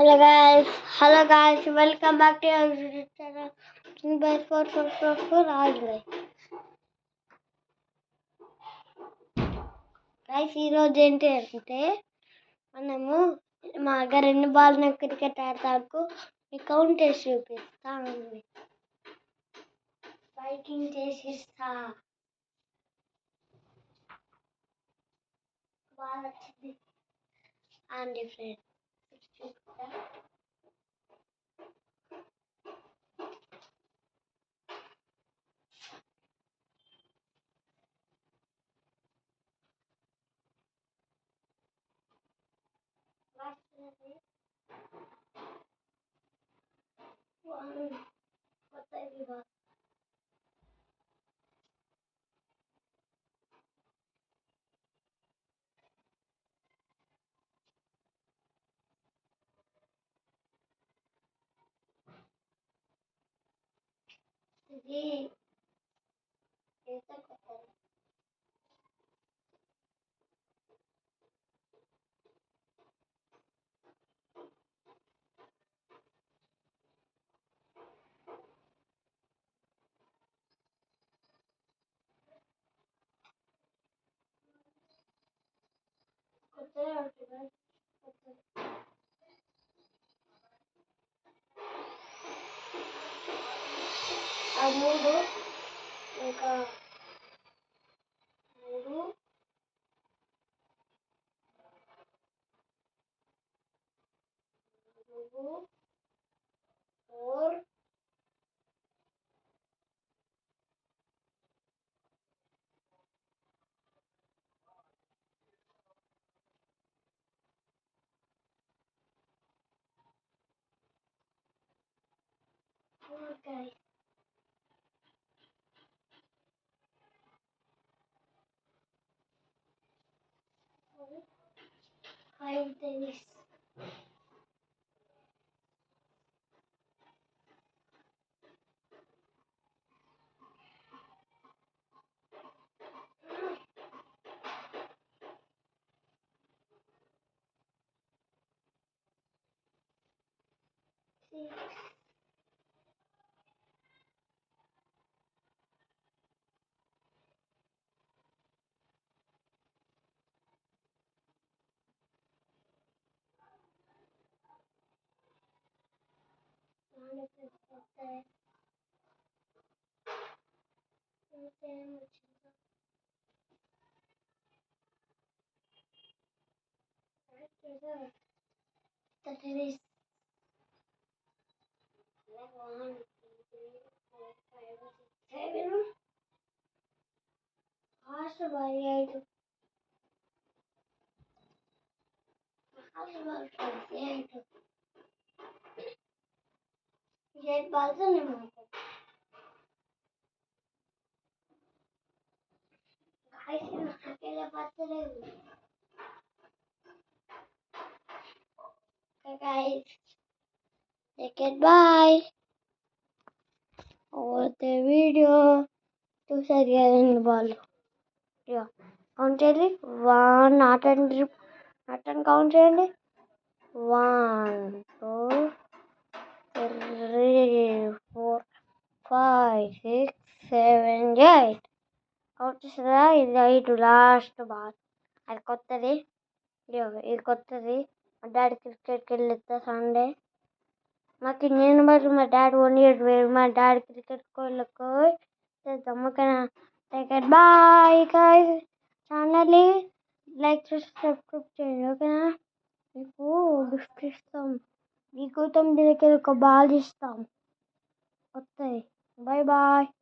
Hello guys, welcome back to our YouTube channel. 3x4 ఆగినాయి guys. ఈరోజు ఏంటి అంటే మనము మా దగ్గర ఎన్ని బాల్ క్రికెట్ ఆడతాకు మీ కౌంట్ చేసి చూపిస్తా. బైకింగ్ చేసి ఇస్తా. బాల్ వచ్చింది అండ్ డిఫరెంట్ చూపిస్తా. ఇది ఆ మూడు ఇంకా మూడు నాలుగు 4 guys. 5 tennis. Tennis. 1, 2, 3, 4, 5, 6, 7. Fast ball 8. Fast ball 8. 8 balls ఉన్నాయి మాకు. Guys, నాకేలా పడతలేదు. Okay guys, take it bye. The video చూసారు కదండి వాళ్ళు. కౌంట్ చేయండి. 1 నాట్ అండ్ కౌంట్ చేయండి. 1 2 3 4 5 6 7 8. కౌంట్ చేస్తారా? ఇది 8 లాస్ట్ బాల్. అది కొత్తది. ఇది కొత్తది. మా డాడీ క్రికెట్కి వెళ్ళిస్తా సండే. మాకు నేను మరి మా డాడీ 1 year వేరు. మా డాడీ క్రికెట్కి వెళ్ళిపోయి ఓకేనా. Take it bye guys. ఛానల్ని లైక్ చేసి సబ్స్క్రైబ్ చేయండి ఓకేనా. మీకు గిఫ్ట్ ఇస్తాం. మీకు 9 దగ్గర ఒక బాల్ ఇస్తాం. వస్తాయి. Bye bye.